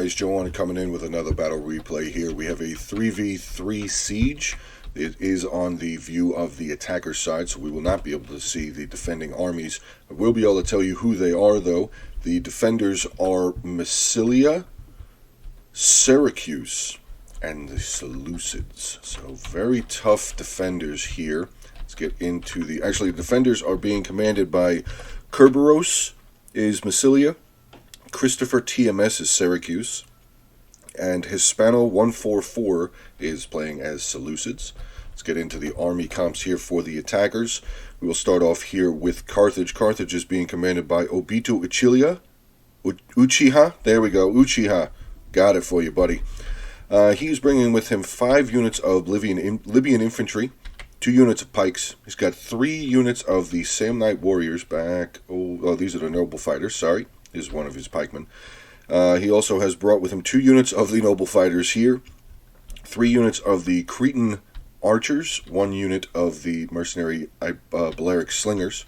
guys, Joanna coming in with another battle replay here. We have a 3v3 siege. It is on the view of the attacker side, so we will not be able to see the defending armies. I will be able to tell you who they are, though. The defenders are Massilia, Syracuse, and the Seleucids. So very tough defenders here. Let's get into the... Actually, the defenders are being commanded by Kerberos is Massilia, Christopher TMS is Syracuse, and Hispano 144 is playing as Seleucids. Let's get into the army comps here for the attackers. We will start off here with Carthage. Carthage is being commanded by Obito Uchiha. There we go, Uchiha. Got it for you, buddy. He's bringing with him 5 units of Libyan infantry, 2 units of pikes. He's got 3 units of the Samnite warriors back. Oh, these are the noble fighters, sorry. Is one of his pikemen. He also has brought with him 2 units of the noble fighters here, 3 units of the Cretan archers, 1 unit of the mercenary Balearic slingers.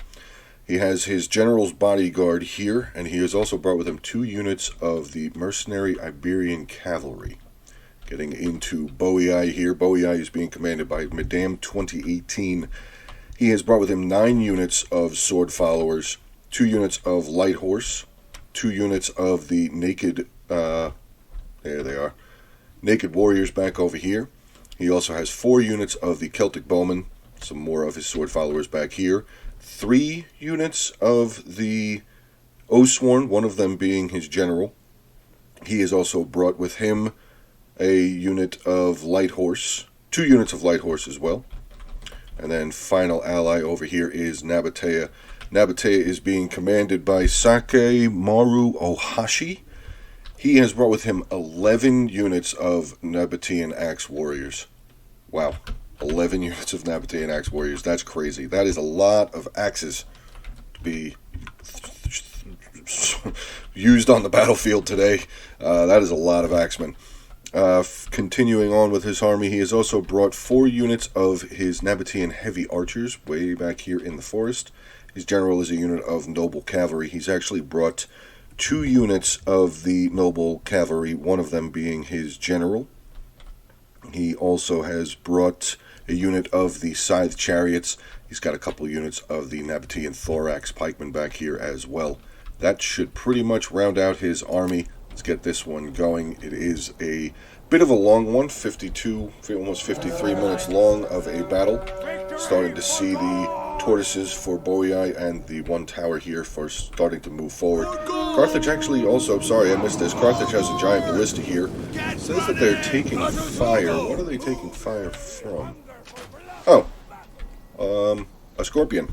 He has his general's bodyguard here, and he has also brought with him 2 units of the mercenary Iberian cavalry. Getting into Boii here. Boii is being commanded by Madame 2018. He has brought with him 9 units of sword followers, 2 units of light horse, 2 units of the naked, there they are, naked warriors back over here. He also has 4 units of the Celtic bowmen, some more of his sword followers back here, 3 units of the Oathsworn, one of them being his general. He has also brought with him a unit of light horse, 2 units of light horse as well. And then final ally over here is Nabatea. Nabatea is being commanded by Sake Maru Ohashi. He has brought with him 11 units of Nabatean Axe Warriors. Wow, 11 units of Nabatean Axe Warriors. That's crazy. That is a lot of axes to be used on the battlefield today. That is a lot of axemen. Continuing on with his army, he has also brought 4 units of his Nabatean heavy archers way back here in the forest. His general is a unit of noble cavalry. He's actually brought 2 units of the noble cavalry, one of them being his general. He also has brought a unit of the scythe chariots. He's got a couple units of the Nabatean thorax pikemen back here as well. That should pretty much round out his army. Let's get this one going. It is a bit of a long one, 52, almost 53 minutes long of a battle. Starting to see the tortoises for Boii and the one tower here for starting to move forward. Carthage actually also, sorry I missed this, Carthage has a giant ballista here. It says that they're taking fire. What are they taking fire from? Oh, a scorpion.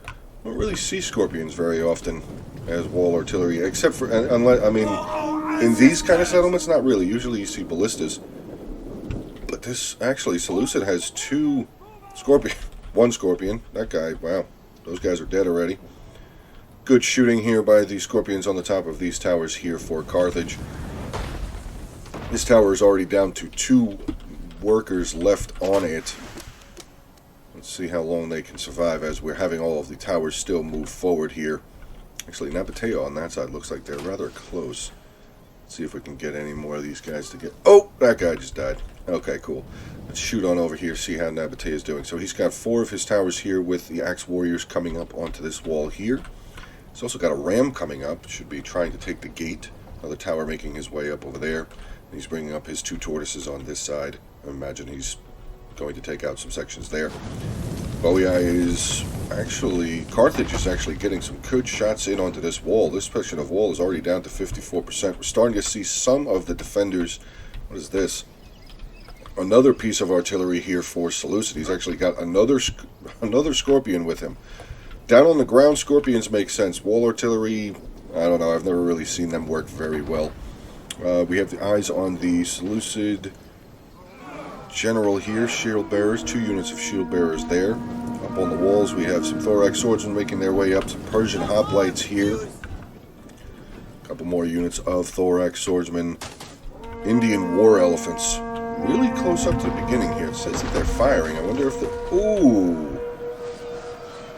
I don't really see scorpions very often as wall artillery, except for, unless, I mean, in these kind of settlements, not really. Usually you see ballistas. But this, actually, Seleucid has 2 scorpion. 1 scorpion. That guy, wow. Those guys are dead already. Good shooting here by the scorpions on the top of these towers here for Carthage. This tower is already down to 2 workers left on it. Let's see how long they can survive as we're having all of the towers still move forward here. Actually, Nabatea on that side looks like they're rather close. Let's see if we can get any more of these guys to get... Oh, that guy just died. Okay, cool. Let's shoot on over here, see how Nabatea is doing. So he's got 4 of his towers here with the Axe Warriors coming up onto this wall here. He's also got a ram coming up. Should be trying to take the gate. Another tower making his way up over there. And he's bringing up his 2 tortoises on this side. I imagine he's going to take out some sections there. Boii is actually... Carthage is actually getting some good shots in onto this wall. This section of wall is already down to 54%. We're starting to see some of the defenders... What is this? Another piece of artillery here for Seleucid. He's actually got another scorpion with him. Down on the ground, scorpions make sense. Wall artillery, I don't know. I've never really seen them work very well. We have the eyes on the Seleucid general here. Shield bearers, 2 units of shield bearers there. Up on the walls, we have some thorax swordsmen making their way up. Some Persian hoplites here. A couple more units of thorax swordsmen. Indian war elephants. Really close up to the beginning here. It says that they're firing. I wonder if the... Ooh.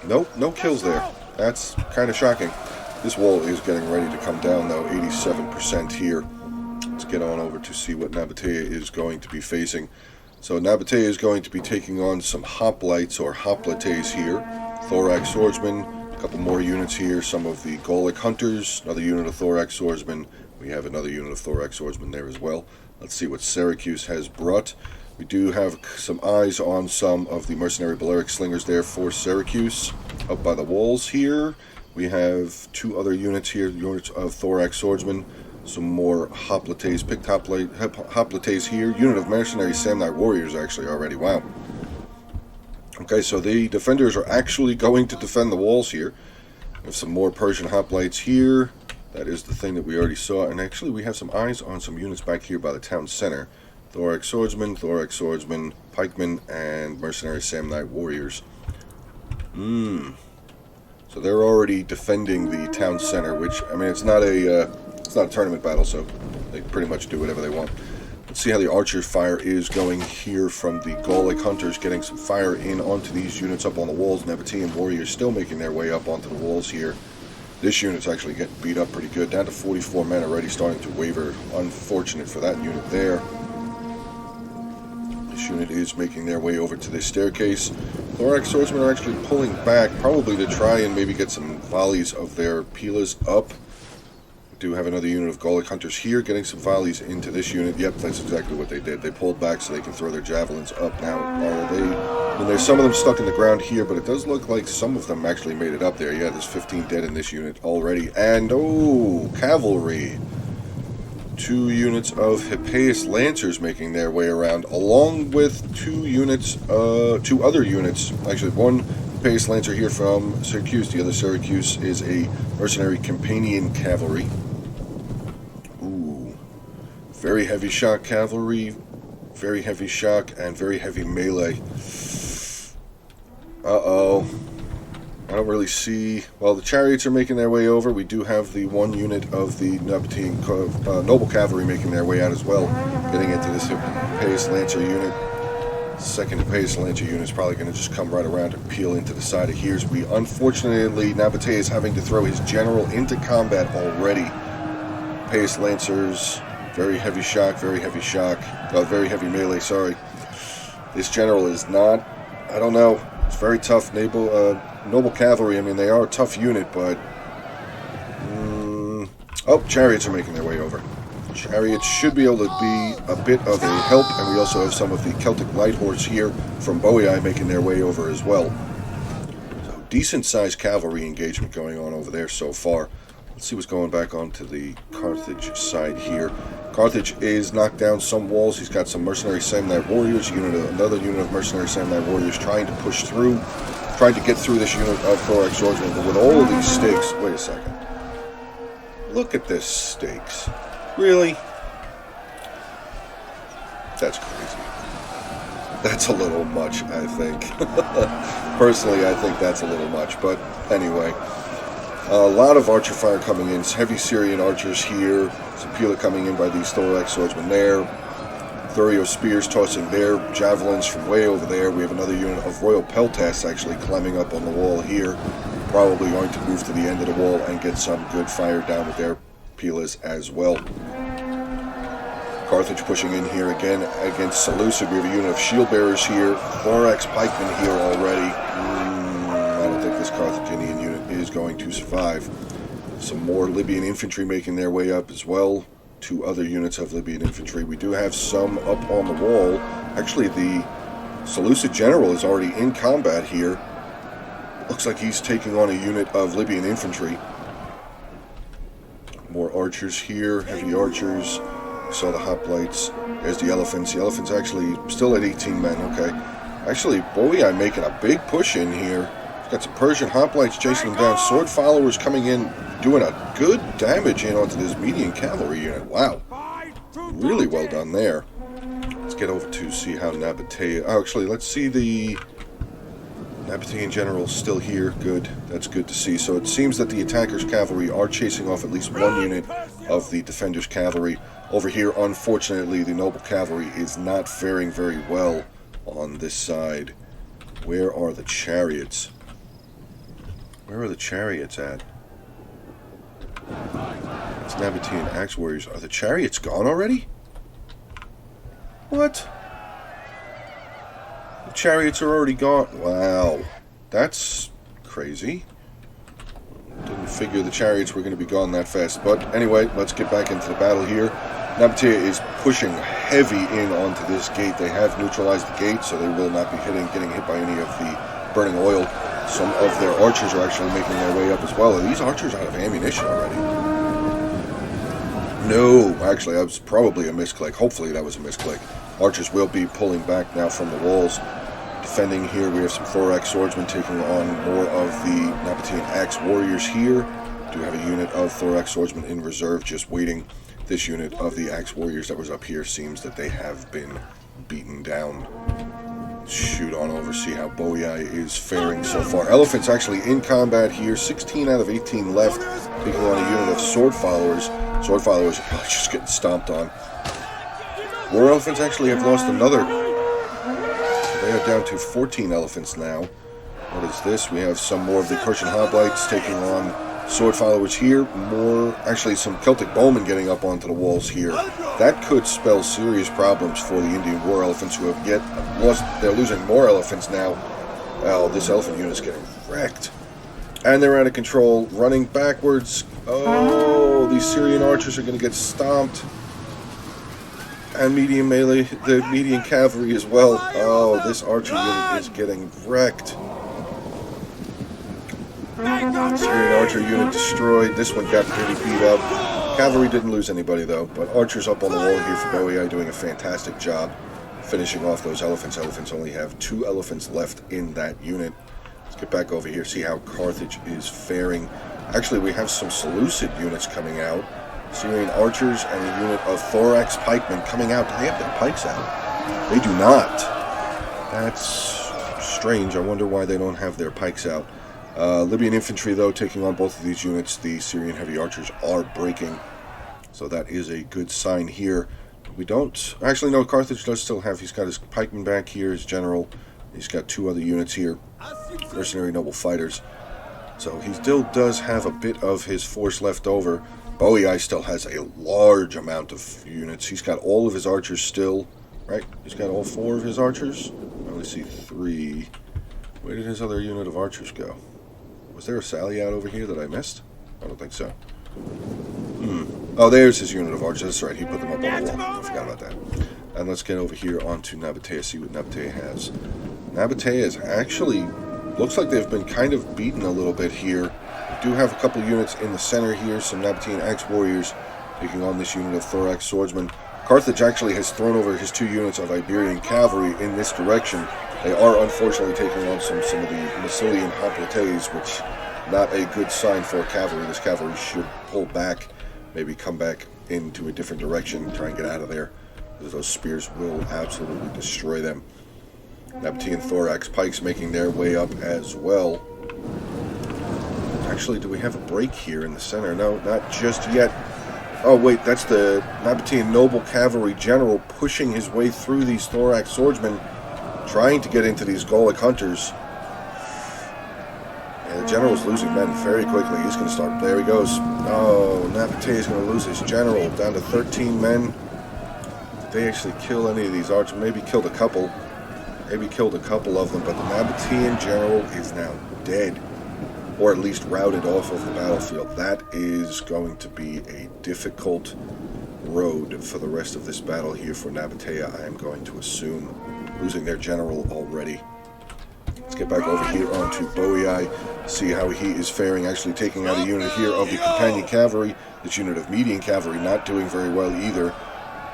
Nope, no kills there. That's kind of shocking. This wall is getting ready to come down, though. 87% here. Let's get on over to see what Nabatea is going to be facing. So Nabatea is going to be taking on some hoplites or hoplites here. Thorax swordsman, a couple more units here. Some of the Golic hunters, another unit of thorax swordsman. We have another unit of thorax swordsman there as well. Let's see what Syracuse has brought. We do have some eyes on some of the mercenary Balearic slingers there for Syracuse. Up by the walls here, we have two other units here, units of thorax swordsmen. Some more hoplites, picked hoplites here. Unit of mercenary Samnite warriors actually already. Wow. Okay, so the defenders are actually going to defend the walls here. We have some more Persian hoplites here. That is the thing that we already saw. And actually we have some eyes on some units back here by the town center. Thorax swordsmen, pikemen, and mercenary Samnite warriors. So they're already defending the town center, which, I mean, it's not a tournament battle, so they pretty much do whatever they want. Let's see how the archer fire is going here from the Golic hunters, getting some fire in onto these units up on the walls. Nabatean warriors still making their way up onto the walls here. This unit's actually getting beat up pretty good, down to 44 men already, starting to waver. Unfortunate for that unit there. This unit is making their way over to this staircase. Thorax swordsmen are actually pulling back, probably to try and maybe get some volleys of their pilas up. We do have another unit of Golic hunters here, getting some volleys into this unit. Yep, that's exactly what they did. They pulled back so they can throw their javelins up. Now, there's some of them stuck in the ground here, but it does look like some of them actually made it up there. Yeah, there's 15 dead in this unit already. And, oh, cavalry. Two units of Hippeus Lancers making their way around, along with two other units. Actually, one Hippeus Lancer here from Syracuse. The other Syracuse is a mercenary Campanian cavalry. Ooh. Very heavy shock cavalry, very heavy shock, and very heavy melee. Uh-oh. I don't really see... Well, the chariots are making their way over. We do have the one unit of the Nabatean noble cavalry making their way out as well, getting into this Hippeus Lancer unit. Second Hippeus Lancer unit is probably going to just come right around and peel into the side of here. Unfortunately, Nabatea is having to throw his general into combat already. Hippeus Lancers, very heavy melee, sorry. This general is not... I don't know. It's very tough. Noble cavalry, I mean, they are a tough unit, but... Oh, chariots are making their way over. Chariots should be able to be a bit of a help, and we also have some of the Celtic Light Horse here from Boii making their way over as well. So, decent-sized cavalry engagement going on over there so far. Let's see what's going back onto the Carthage side here. Carthage is knocked down some walls. He's got some mercenary Samnite warriors. Another unit of mercenary Samnite warriors trying to push through. Trying to get through this unit of thorax swordsmen, but with all of these stakes... Wait a second. Look at this stakes. Really? That's crazy. That's a little much, I think. Personally, I think that's a little much, but anyway. A lot of archer fire coming in. Heavy Syrian archers here. Some pila coming in by these thorax swordsmen there. Thurio spears tossing their javelins from way over there. We have another unit of Royal Peltas actually climbing up on the wall here. Probably going to move to the end of the wall and get some good fire down with their pilas as well. Carthage pushing in here again against Seleucid. We have a unit of shield bearers here. Thorax pikemen here already. I don't think this Carthaginian unit is going to survive. Some more Libyan infantry making their way up as well. Two other units of Libyan infantry. We do have some up on the wall. Actually, the Seleucid general is already in combat here. Looks like he's taking on a unit of Libyan infantry. More archers here, heavy archers. We saw the hoplites. There's the elephants. The elephants actually still at 18 men, okay. Actually, Boii making a big push in here. He's got some Persian hoplites chasing them down. Sword followers coming in, doing a good damage in onto this median cavalry unit. Wow. Really well done there. Let's get over to see how Nabatea... Oh, actually, let's see the Nabatean general still here. Good. That's good to see. So it seems that the attackers' cavalry are chasing off at least one unit of the defenders' cavalry. Over here, unfortunately, the noble cavalry is not faring very well on this side. Where are the chariots? Where are the chariots at? It's Nabatean Axe Warriors. Are the chariots gone already? What? The chariots are already gone. Wow. That's crazy. Didn't figure the chariots were going to be gone that fast. But anyway, let's get back into the battle here. Nabatea is pushing heavy in onto this gate. They have neutralized the gate, so they will not be getting hit by any of the burning oil. Some of their archers are actually making their way up as well. Are these archers out of ammunition already? No, actually, that was probably a misclick. Hopefully that was a misclick. Archers will be pulling back now from the walls. Defending here, we have some Thorax swordsmen taking on more of the Nabatean Axe Warriors here. Do have a unit of Thorax swordsmen in reserve just waiting. This unit of the Axe Warriors that was up here seems that they have been beaten down. Shoot on over, see how Boei is faring so far. Elephants actually in combat here. 16 out of 18 left, taking on a unit of Sword Followers. Sword Followers are just getting stomped on. War Elephants actually have lost another. They are down to 14 elephants now. What is this? We have some more of the Persian Hoplites taking on Sword Followers here. More, actually some Celtic Bowmen getting up onto the walls here. That could spell serious problems for the Indian War Elephants who have lost. They're losing more elephants now. Well, this elephant unit is getting wrecked. And they're out of control, running backwards. Oh, these Syrian archers are going to get stomped. And medium melee, the median cavalry as well. Oh, this archer unit is getting wrecked. Syrian archer unit destroyed. This one got pretty beat up. Cavalry didn't lose anybody though, but archers up on the wall here for Boei doing a fantastic job finishing off those elephants. Elephants only have 2 elephants left in that unit. Let's get back over here, see how Carthage is faring. Actually, we have some Seleucid units coming out. Syrian archers and a unit of Thorax pikemen coming out. Do they have their pikes out? They do not. That's strange. I wonder why they don't have their pikes out. Libyan infantry, though, taking on both of these units. The Syrian heavy archers are breaking. So that is a good sign here. We don't... Actually, no, Carthage does still have... He's got his pikemen back here, his general. He's got 2 other units here. Mercenary noble fighters. So he still does have a bit of his force left over. Boei still has a large amount of units. He's got all of his archers still, right? He's got all 4 of his archers. I only see 3. Where did his other unit of archers go? Was there a sally out over here that I missed? I don't think so. Oh, there's his unit of archers. That's right. He put them up on the wall. I forgot about that. And let's get over here onto Nabatea, see what Nabatea has. Nabatea is actually... Looks like they've been kind of beaten a little bit here. We do have a couple units in the center here. Some Nabatean Axe Warriors taking on this unit of Thorax Swordsmen. Carthage actually has thrown over his 2 units of Iberian Cavalry in this direction. They are unfortunately taking on some of the Massilian Hoplites, which not a good sign for cavalry. This cavalry should pull back, maybe come back into a different direction, try and get out of there, because those spears will absolutely destroy them. Nabatean Thorax pikes making their way up as well. Actually, do we have a break here in the center? No, not just yet. Oh wait, that's the Nabatean Noble Cavalry General pushing his way through these Thorax Swordsmen, trying to get into these Gallic Hunters. And the General's losing men very quickly. He's going to start... There he goes. Oh, Nabatea is going to lose his General down to 13 men. Did they actually kill any of these archers? Maybe killed a couple. Maybe killed a couple of them, but the Nabatean General is now dead. Or at least routed off of the battlefield. That is going to be a difficult road for the rest of this battle here for Nabatea, I am going to assume. Losing their general already. Let's get back over here onto Boei, see how he is faring, actually taking out a unit here of the Companion Cavalry. This unit of Median Cavalry not doing very well either.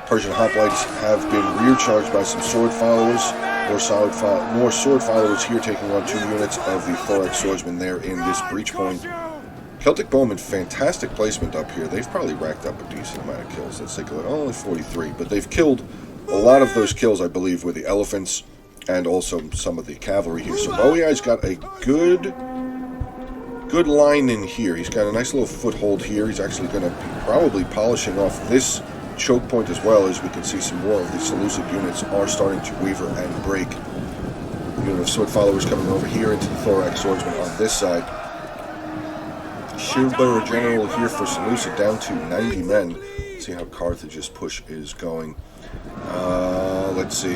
Persian Hoplites have been rear-charged by some Sword Followers. More Sword Followers here taking on 2 units of the Thorax Swordsmen there in this breach point. Celtic Bowmen, fantastic placement up here. They've probably racked up a decent amount of kills. Let's take a look. Only 43, but they've killed a lot of those kills, I believe, were the elephants and also some of the cavalry here. So Boei's got a good line in here. He's got a nice little foothold here. He's actually going to be probably polishing off this choke point as well. As we can see, some more of the Seleucid units are starting to waver and break. A unit of Sword Followers coming over here into the Thorax Swordsmen on this side. Shieldbearer General here for Seleucid down to 90 men. Let's see how Carthage's push is going. Let's see.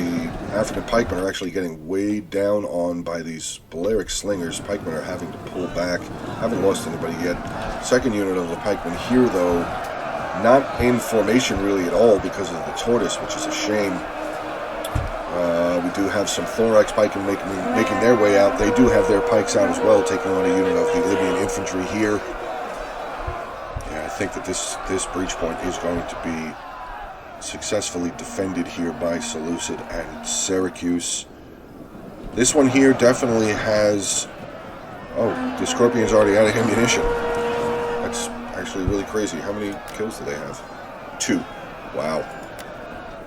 African pikemen are actually getting weighed down on by these Balearic slingers. Pikemen are having to pull back. Haven't lost anybody yet. Second unit of the pikemen here, though, not in formation really at all because of the tortoise, which is a shame. We do have some thorax pikemen making their way out. They do have their pikes out as well, taking on a unit of the Libyan infantry here. Yeah, I think that this breach point is going to be successfully defended here by Seleucid and Syracuse. This one here definitely has... Oh, the Scorpion's already out of ammunition. That's actually really crazy. How many kills do they have? 2. Wow.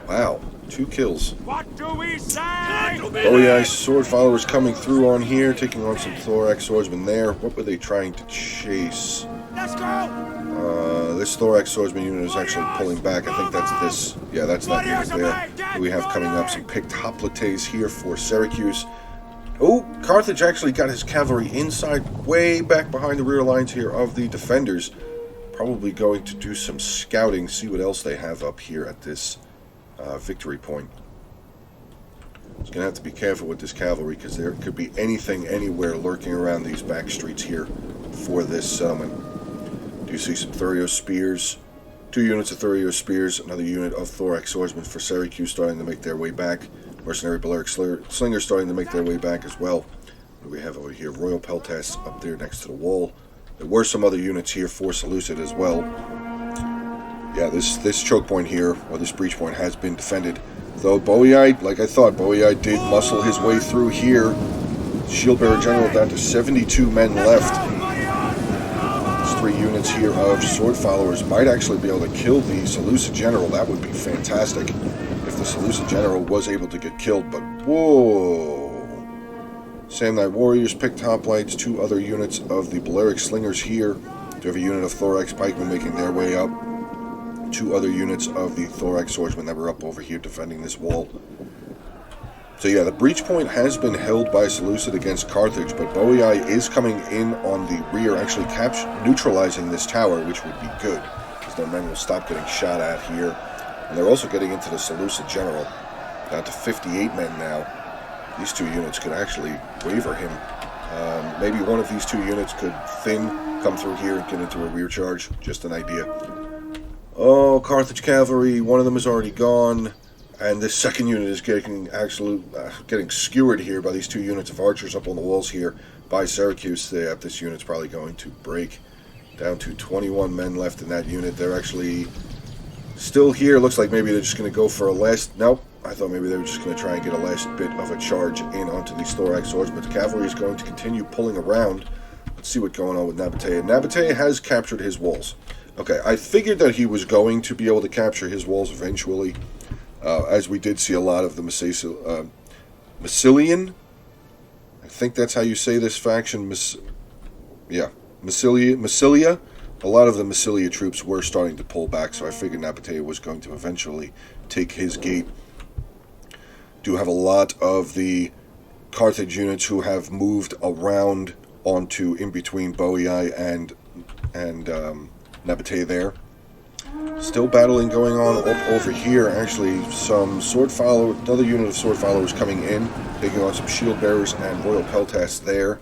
Wow. 2 kills. What do we say? Boii sword followers coming through on here, taking on some thorax swordsmen there. What were they trying to chase? Let's go! This thorax swordsman unit is actually pulling back. I think that's this. Yeah, that's that unit there. We have coming up some picked hoplites here for Syracuse. Oh, Carthage actually got his cavalry inside, way back behind the rear lines here of the defenders. Probably going to do some scouting, see what else they have up here at this victory point. Just going to have to be careful with this cavalry because there could be anything anywhere lurking around these back streets here for this settlement. Do you see some Thurio spears? 2 units of Thurio spears, another unit of thorax swordsmen for Syracuse starting to make their way back. Mercenary Balearic slingers starting to make their way back as well. What do we have over here? Royal Peltasts up there next to the wall. There were some other units here for Seleucid as well. Yeah, this choke point here, or this breach point, has been defended. Though Boii, like I thought, Boii did muscle his way through here. Shieldbearer General down to 72 men left. These 3 units here of sword followers might actually be able to kill the Seleucid General. That would be fantastic if the Seleucid General was able to get killed, but whoa. Samnite Warriors, picked hoplites, 2 other units of the Balearic Slingers here. Do have a unit of Thorax Pikemen making their way up. 2 other units of the Thorax Swordsmen that were up over here defending this wall. So yeah, the breach point has been held by Seleucid against Carthage, but Boii is coming in on the rear, actually neutralizing this tower, which would be good, because their men will stop getting shot at here. And they're also getting into the Seleucid General, down to 58 men now. These 2 units could actually waver him. Maybe one of these 2 units could come through here and get into a rear charge. Just an idea. Oh, Carthage cavalry, one of them is already gone. And this second unit is getting getting skewered here by these 2 units of archers up on the walls here by Syracuse. This unit's probably going to break. Down to 21 men left in that unit. They're actually still here. Looks like maybe they're just going to go for a last... Nope. I thought maybe they were just going to try and get a last bit of a charge in onto these thorax swords, but the cavalry is going to continue pulling around. Let's see what's going on with Nabatea. Nabatea has captured his walls. Okay, I figured that he was going to be able to capture his walls eventually, as we did see a lot of the Massilian. I think that's how you say this faction. Massilia. A lot of the Massilia troops were starting to pull back, so I figured Nabatea was going to eventually take his gate. Do have a lot of the Carthage units who have moved around onto in between Boii and Nabatea there. Still battling going on up over here. Actually, another unit of sword followers coming in, taking on some shield bearers and royal peltasts there.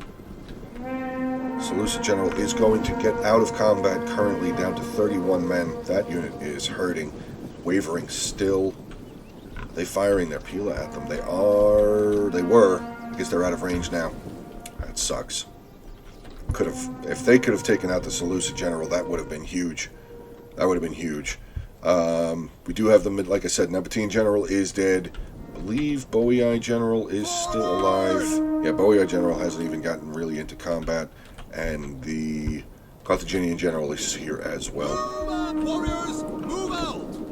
Seleucid General is going to get out of combat currently, down to 31 men. That unit is hurting, wavering still. Are they firing their Pila at them? They were. I guess they're out of range now. That sucks. If they could have taken out the Seleucid General, that would have been huge. That would have been huge. We do have like I said, Nabatean General is dead. I believe Boii General is still alive. Yeah, Boii General hasn't even gotten really into combat. And the Carthaginian General is here as well.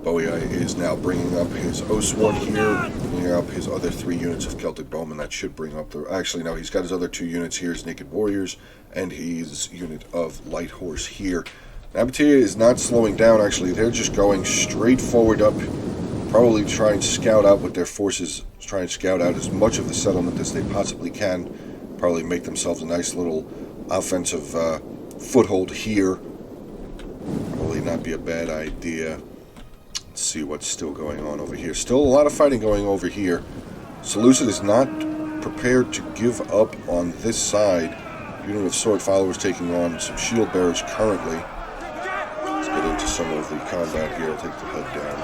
Boii is now bringing up his Oswald here, bringing up his other 3 units of Celtic Bowmen. That should bring up the... Actually, no, he's got his other 2 units here, his Naked Warriors, and his unit of Light Horse here. Nabatea is not slowing down, actually. They're just going straight forward up, probably try and scout out with their forces, try and scout out as much of the settlement as they possibly can, probably make themselves a nice little offensive foothold here. Probably not be a bad idea. Let's see what's still going on over here. Still a lot of fighting going over here. Seleucid is not prepared to give up on this side. Unit of sword followers taking on some shield bearers currently. Let's get into some of the combat here. I'll take the head down.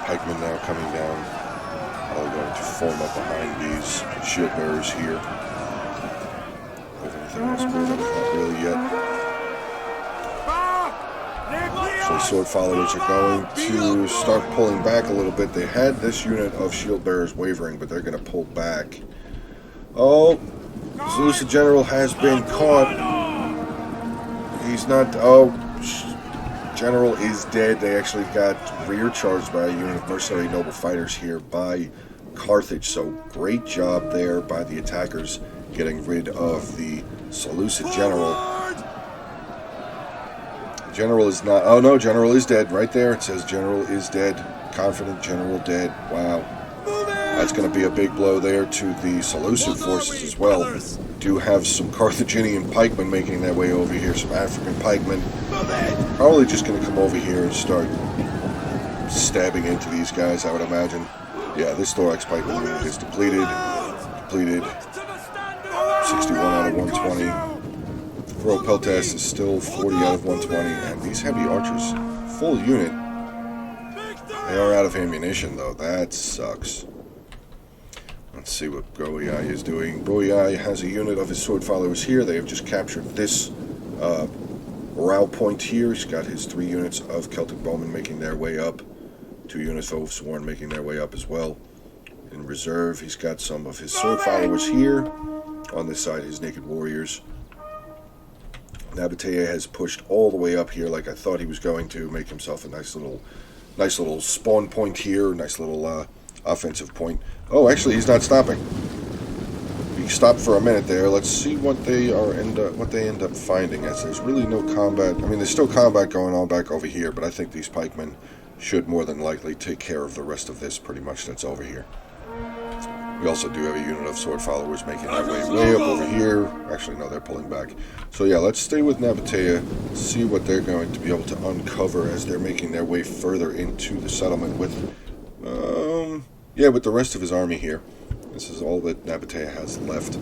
Pikemen now coming down. Probably going to form up behind these shield bearers here. Have anything else moving? Not really yet. So sword followers are going to start pulling back a little bit. They had this unit of shield bearers wavering, but they're going to pull back. Oh, Seleucid General has been caught. He's not. Oh, General is dead. They actually got rear charged by a unit of mercenary noble fighters here by Carthage. So great job there by the attackers getting rid of the Seleucid General. General is not. Oh no, General is dead. Right there it says General is dead. Confident General dead. Wow. That's going to be a big blow there to the Seleucid forces as well. Do have some Carthaginian pikemen making their way over here. Some African pikemen. Probably just going to come over here and start stabbing into these guys, I would imagine. Yeah, this Thorax pikeman unit is depleted. Depleted. 61 out of 120. Throw Peltas is still 40 out of 120. And these heavy archers, full unit. They are out of ammunition, though. That sucks. Let's see what Boii is doing. Boii has a unit of his sword followers here. They have just captured this morale point here. He's got his 3 units of Celtic bowmen making their way up. 2 units of Oathsworn making their way up as well. In reserve, he's got some of his sword followers here. On this side, his naked warriors. Nabatea has pushed all the way up here like I thought he was going to. Make himself a nice little spawn point here. Nice little offensive point. Oh, actually, he's not stopping. He stopped for a minute there. Let's see what they end up finding. As there's really no combat. I mean, there's still combat going on back over here, but I think these pikemen should more than likely take care of the rest of this. Pretty much that's over here. We also do have a unit of sword followers making their way up over here. Actually, no, they're pulling back. So yeah, let's stay with Nabatea. See what they're going to be able to uncover as they're making their way further into the settlement with with the rest of his army here. This is all that Nabatea has left.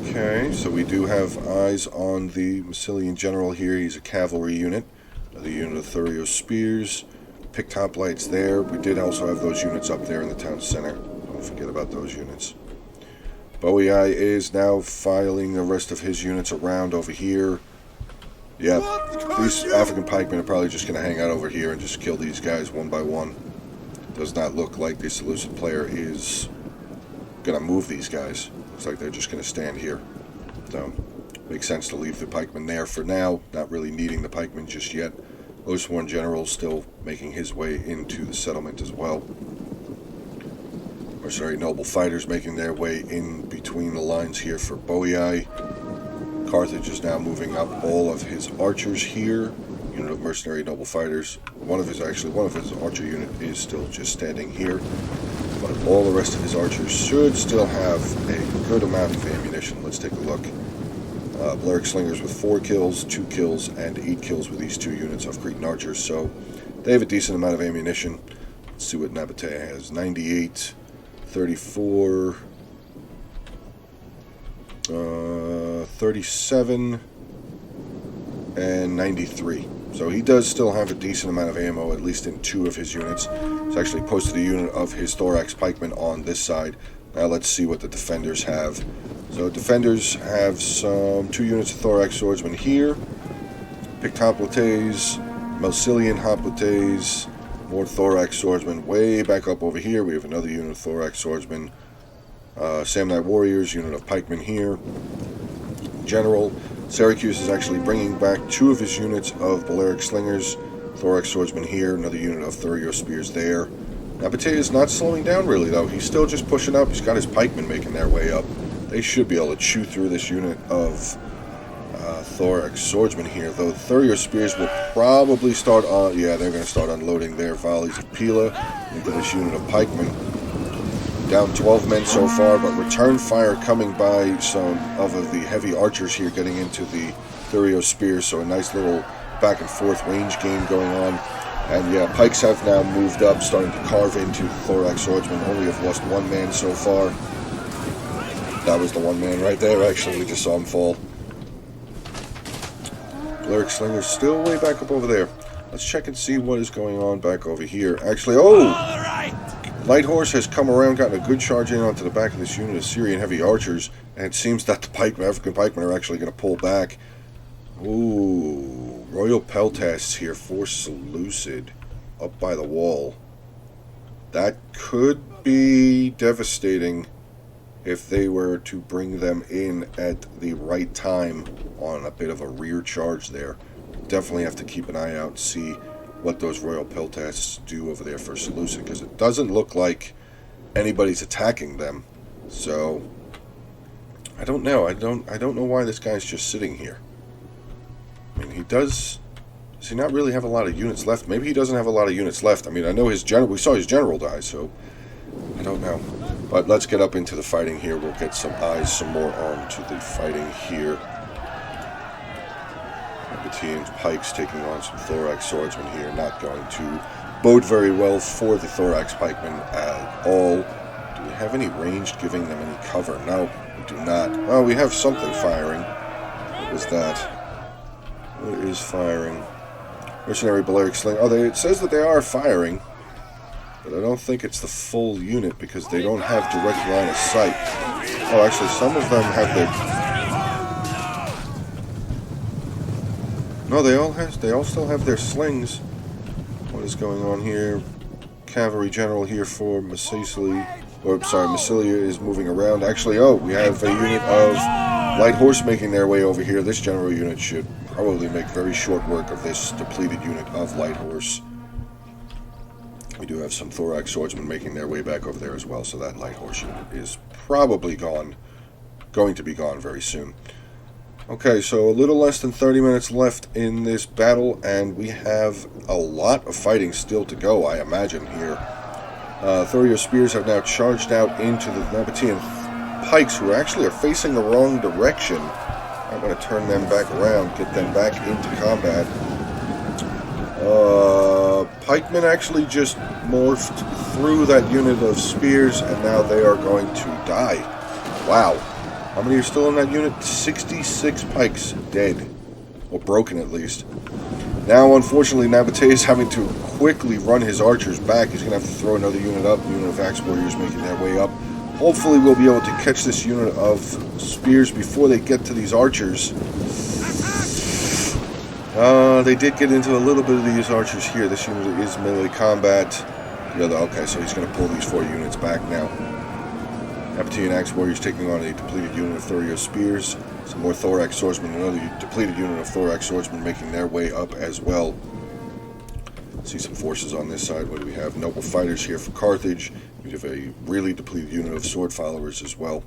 Okay, so we do have eyes on the Massilian general here. He's a cavalry unit. Another unit of Thurio spears. Picked hoplites there. We did also have those units up there in the town center. Don't forget about those units. Boii is now filing the rest of his units around over here. Yeah, these African pikemen are probably just going to hang out over here and just kill these guys one by one. Does not look like the Seleucid player is going to move these guys. Looks like they're just going to stand here. So, makes sense to leave the pikemen there for now. Not really needing the pikemen just yet. Oathsworn General still making his way into the settlement as well. Mercenary noble fighters making their way in between the lines here for Boii. Carthage is now moving up all of his archers here. Unit of mercenary noble fighters. One of his archer unit is still just standing here. But all the rest of his archers should still have a good amount of ammunition. Let's take a look. Balearic Slingers with 4 kills, 2 kills, and 8 kills with these 2 units of Cretan archers. So they have a decent amount of ammunition. Let's see what Nabatea has. 98, 34, 37, and 93. So he does still have a decent amount of ammo, at least in 2 of his units. He's actually posted a unit of his Thorax pikemen on this side. Now let's see what the defenders have. So defenders have 2 units of Thorax swordsmen here. Picked hoplites, Massilian hoplites, more Thorax swordsmen way back up over here. We have another unit of Thorax swordsmen. Samnite warriors, unit of pikemen here. General Syracuse is actually bringing back 2 of his units of Balearic Slingers. Thorax swordsmen here, another unit of Thurio spears there. Nabatea is not slowing down really though. He's still just pushing up. He's got his pikemen making their way up. They should be able to chew through this unit of Thorax Swordsman here, though Thurio Spears will probably start on... Yeah, they're going to start unloading their volleys of Pila into this unit of pikemen. Down 12 men so far, but return fire coming by some of the heavy archers here getting into the Thurio Spears, so a nice little back and forth range game going on. And yeah, pikes have now moved up, starting to carve into the Thorax Swordsman. Only have lost one man so far. That was the one man right there, actually. We just saw him fall. Balearic Slinger's still way back up over there. Let's check and see what is going on back over here. Actually, Light Horse has come around, gotten a good charge in onto the back of this unit of Syrian heavy archers, and it seems that the African pikemen are actually going to pull back. Ooh, Royal Peltasts here for Seleucid up by the wall. That could be devastating if they were to bring them in at the right time on a bit of a rear charge there. Definitely have to keep an eye out and see what those Royal Peltasts do over there for Seleucid, because it doesn't look like anybody's attacking them. So I don't know. I don't know why this guy's just sitting here. I mean, does he not really have a lot of units left? Maybe he doesn't have a lot of units left. I mean, I know his general, we saw his general die, so I don't know. But let's get up into the fighting here. We'll get some eyes some more on to the fighting here. Nabatean's pikes taking on some Thorax Swordsmen here. Not going to bode very well for the Thorax pikemen at all. Do we have any ranged giving them any cover? No, we do not. Oh, we have something firing. What was that? What is firing? Mercenary Balearic Sling. Oh, it says that they are firing, but I don't think it's the full unit because they don't have direct line of sight. Oh, actually, some of them have their... No, they all still have their slings. What is going on here? Cavalry General here for Massilia. Or, sorry, Massilia is moving around. Actually, oh, we have a unit of Light Horse making their way over here. This general unit should probably make very short work of this depleted unit of Light Horse. We do have some Thorax Swordsmen making their way back over there as well, so that Light Horse unit is probably going to be gone very soon. Okay, so a little less than 30 minutes left in this battle, and we have a lot of fighting still to go, I imagine, here. Thurio Spears have now charged out into the Nabatean pikes, who actually are facing the wrong direction. I'm going to turn them back around, get them back into combat. Pikemen actually just morphed through that unit of spears, and now they are going to die. Wow. How many are still in that unit? 66 pikes dead. Or broken, at least. Now, unfortunately, Nabate is having to quickly run his archers back. He's going to have to throw another unit up. Unit of Axe Warriors making their way up. Hopefully, we'll be able to catch this unit of spears before they get to these archers. They did get into a little bit of these archers here. This unit is melee combat. Okay, so he's going to pull these 4 units back now. Nabatean Axe Warriors taking on a depleted unit of Thurio Spears. Some more Thorax Swordsmen, another depleted unit of Thorax Swordsmen making their way up as well. See some forces on this side. What do we have? Noble Fighters here for Carthage. We have a really depleted unit of Sword Followers as well.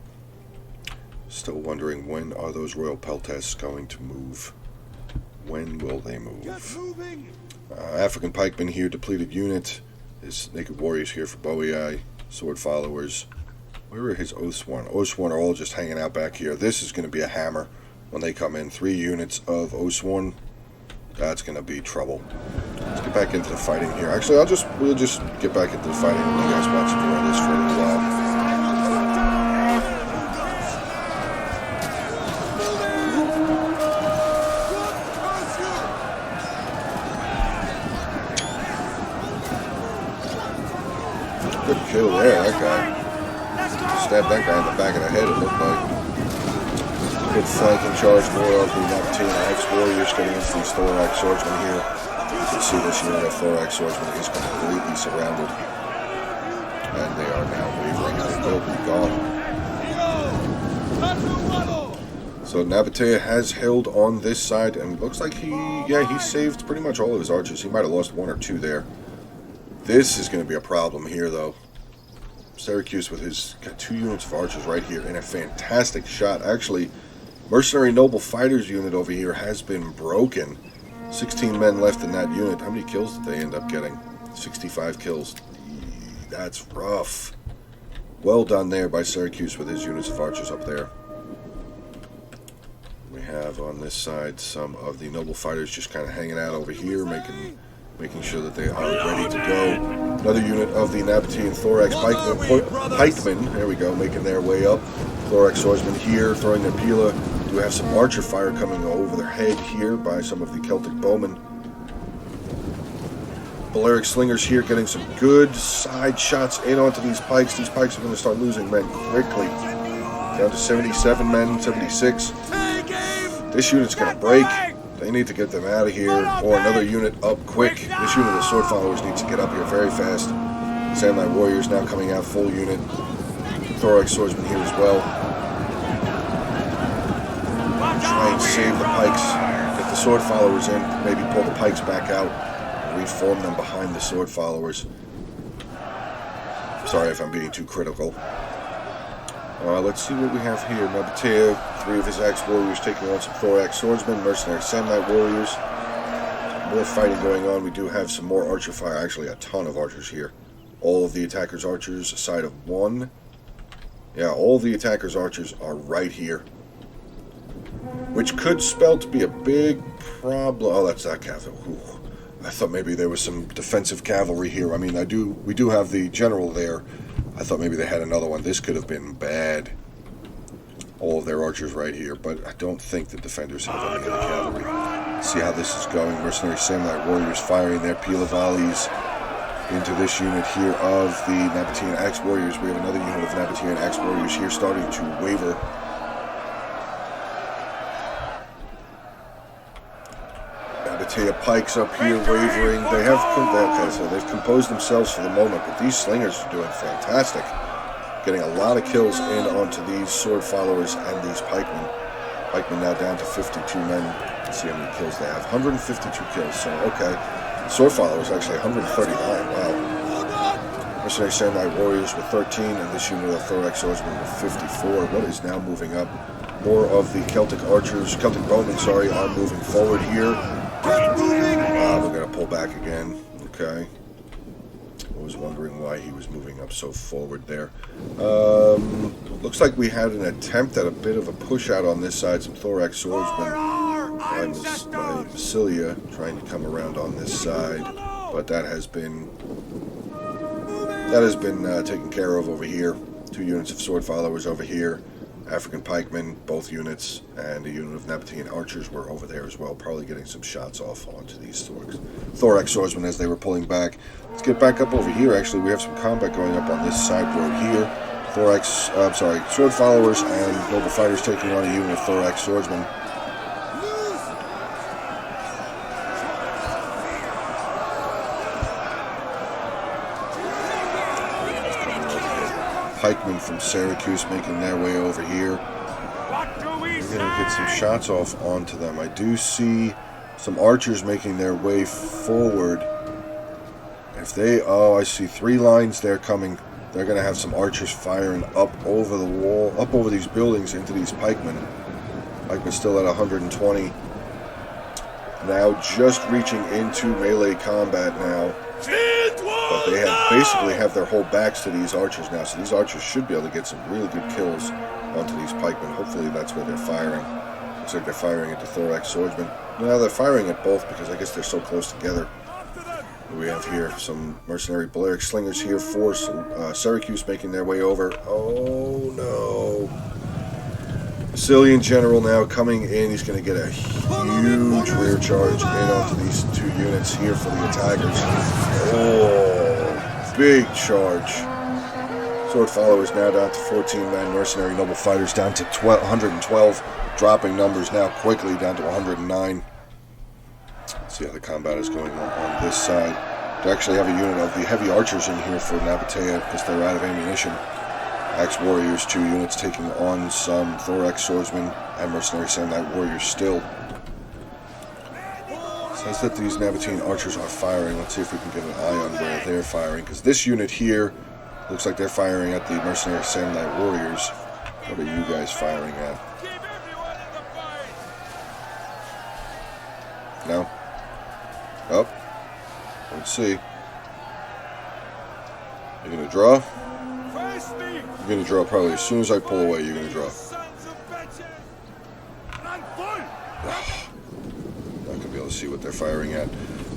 Still wondering, when are those Royal Peltasts going to move? When will they move? African Pikemen here, depleted unit. His Naked Warriors here for Boei, Sword Followers. Where are his Oathsworn? Oathsworn are all just hanging out back here. This is going to be a hammer when they come in. 3 units of Oathsworn. That's going to be trouble. Let's get back into the fighting here. Actually, we'll just get back into the fighting and you guys watch more of this for a little while. Good kill there, that guy. Stabbed that guy in the back of the head, it looked like. Good flanking charge more of the Nabatean Axe Warriors getting into these Thorax Swordsmen here. You can see this unit of Thorax Swordsmen is completely surrounded. And they are now wavering and they will be gone. So Nabate has held on this side, and looks like he saved pretty much all of his archers. He might have lost 1 or 2 there. This is going to be a problem here, though. Syracuse with his 2 units of archers right here, and a fantastic shot. Actually, Mercenary Noble Fighters unit over here has been broken. 16 men left in that unit. How many kills did they end up getting? 65 kills. That's rough. Well done there by Syracuse with his units of archers up there. We have on this side some of the Noble Fighters just kind of hanging out over here, making sure that they are ready to go. Another unit of the Nabatean Thorax Pikemen, there we go, making their way up. Thorax Swordsmen here, throwing their Pila. We do have some archer fire coming over their head here by some of the Celtic Bowmen. Balearic Slingers here getting some good side shots in onto these pikes. These pikes are going to start losing men quickly. Down to 77 men, 76. This unit's going to break. They need to get them out of here, or another unit up quick. This unit of sword followers needs to get up here very fast. Sandlight Warriors now coming out full unit. Thorax Swordsman here as well. Try and save the pikes. Get the sword followers in. Maybe pull the pikes back out. Reform them behind the sword followers. Sorry if I'm being too critical. Let's see what we have here. Nabatea, 3 of his axe warriors taking on some Thorax Swordsmen, mercenary Samnite warriors. More fighting going on. We do have some more archer fire. Actually, a ton of archers here. All of the attackers' archers, a side of 1. Yeah, all the attackers' archers are right here. Which could spell to be a big problem. Oh, that's that cavalry. Ooh. I thought maybe there was some defensive cavalry here. I mean, we do have the general there. I thought maybe they had another one. This could have been bad. All of their archers right here, but I don't think the defenders have any of the cavalry. Let's see how this is going. Mercenary Samnite warriors firing their Pila volleys into this unit here of the Nabatean Axe Warriors. We have another unit of Nabatean Axe Warriors here starting to waver. Nabatea pikes up here wavering. They have so they've composed themselves for the moment, but these slingers are doing fantastic. Getting a lot of kills in onto these sword followers and these pikemen. Pikemen now down to 52 men. Let's see how many kills they have. 152 kills, so okay. Sword followers actually 139, wow. Mercenary Samurai Warriors with 13, and this unit of Thorax Swordsmen with 54. What is now moving up? More of the Celtic archers, Celtic bowmen, sorry, are moving forward here. We're going to pull back again. Okay. I was wondering why he was moving up so forward there. Looks like we had an attempt at a bit of a push out on this side. Some Thorax Swordsmen by Basilia trying to come around on this side, but that has been taken care of over here. 2 units of sword followers over here. African pikemen, both units, and a unit of Nabatean archers were over there as well, probably getting some shots off onto these Thorax Swordsmen as they were pulling back. Let's get back up over here. Actually, we have some combat going up on this side road here. Sword followers and noble fighters taking on a unit of Thorax Swordsmen. Pikemen from Syracuse making their way over here. We're going to get some shots off onto them. I do see some archers making their way forward. If they... Oh, I see 3 lines there coming. They're going to have some archers firing up over the wall, up over these buildings into these pikemen. Pikemen still at 120. Now just reaching into melee combat now. But they basically have their whole backs to these archers now, so these archers should be able to get some really good kills onto these pikemen. Hopefully that's where they're firing. Looks like they're firing at the Thorax Swordsmen. No, they're firing at both because I guess they're so close together. We have here some mercenary Balearic Slingers here for Syracuse making their way over. Oh no. Basilian General now coming in. He's going to get a huge rear charge in onto these 2 units here for the attackers. Oh, big charge. Sword followers now down to 14 men. Mercenary noble fighters down to 112. Dropping numbers now quickly down to 109. Let's see how the combat is going on this side. They actually have a unit of the heavy archers in here for Nabatea because they're out of ammunition. Axe Warriors, 2 units taking on some Thorax Swordsmen and Mercenary Samnite Warriors still. It says that these Nabatean archers are firing. Let's see if we can get an eye on where they're firing, because this unit here looks like they're firing at the Mercenary Samnite Warriors. What are you guys firing at? No? Oh. Let's see. You're going to draw? Face me! You're going to draw probably as soon as I pull away, you're going to draw. Sons of bitches! Run full! Not going to be able to see what they're firing at.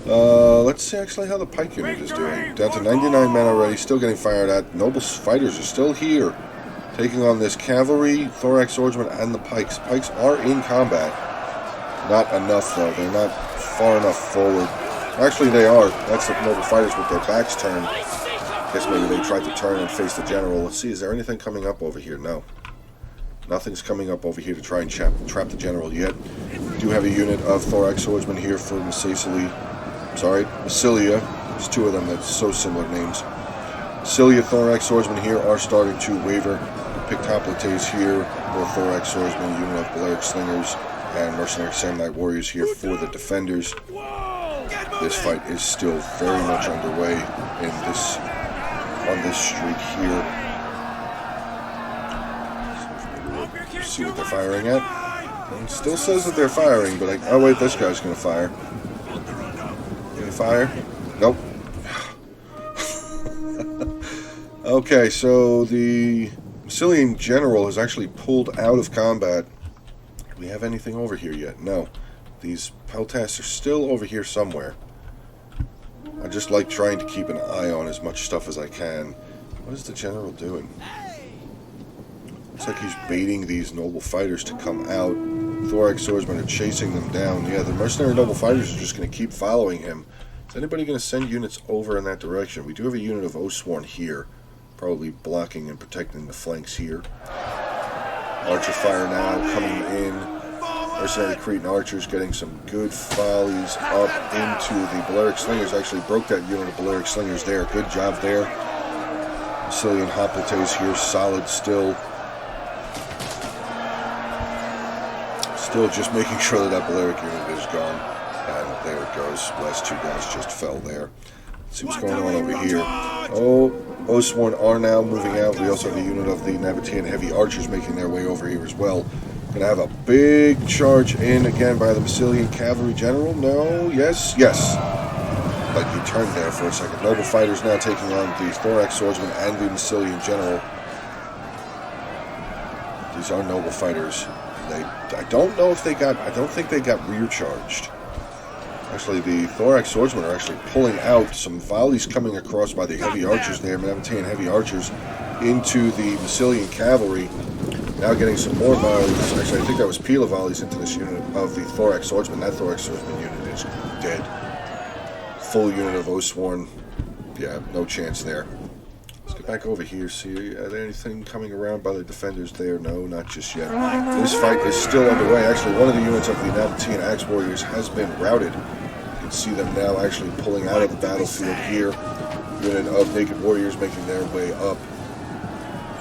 Let's see actually how the pike unit is doing. Down to 99 men already, still getting fired at. Noble fighters are still here, taking on this cavalry, thorax swordsman, and the pikes. Pikes are in combat. Not enough though. They're not far enough forward. Actually, they are. That's the noble fighters with their backs turned. Guess maybe they tried to turn and face the general. Let's see, is there anything coming up over here? No. Nothing's coming up over here to try and trap the general yet. We do have a unit of thorax swordsmen here for Massilia. There's two of them that's so similar names. Massilia thorax swordsmen here are starting to waver. Pictoplates here, more thorax swordsmen, unit of Balearic slingers, and mercenary samurai warriors here for the defenders. This fight is still very much underway on this street here. See what they're firing at. It still says that they're firing, but oh wait, this guy's gonna fire. Gonna fire? Nope. Okay, so the Massilian general has actually pulled out of combat. Do we have anything over here yet? No. These peltasts are still over here somewhere. I just like trying to keep an eye on as much stuff as I can. What is the general doing? Looks like he's baiting these noble fighters to come out. Thorax swordsmen are chasing them down. Yeah, the mercenary noble fighters are just going to keep following him. Is anybody going to send units over in that direction? We do have a unit of Oathsworn here, probably blocking and protecting the flanks here. Archer fire now coming in. Mercenary Cretan archers getting some good volleys up into the Balearic slingers. Actually broke that unit of Balearic slingers there. Good job there. Massilian hoplites here, solid still. Still just making sure that Balearic unit is gone. And there it goes. Last two guys just fell there. Let's see what's going on over here. Oh, Oathsworn are now moving out. We also have a unit of the Nabatean heavy archers making their way over here as well. Gonna have a big charge in again by the Massilian cavalry general. No, yes, yes. But he turned there for a second. Noble fighters now taking on the thorax swordsman and the Massilian general. These are noble fighters. I don't know if they got. I don't think they got rear charged. Actually, the thorax swordsmen are actually pulling out some volleys coming across by the heavy archers there, Nabatean heavy archers, into the Massilian cavalry. Now getting some more volleys. Actually, I think that was Pila volleys into this unit of the thorax swordsman. That thorax swordsman unit is dead. Full unit of Oathsworn. Yeah, no chance there. Let's get back over here. See, are there anything coming around by the defenders there? No, not just yet. This fight is still underway. Actually, one of the units of the Nabatean Axe Warriors has been routed. You can see them now actually pulling out of the battlefield here. Unit of Naked Warriors making their way up.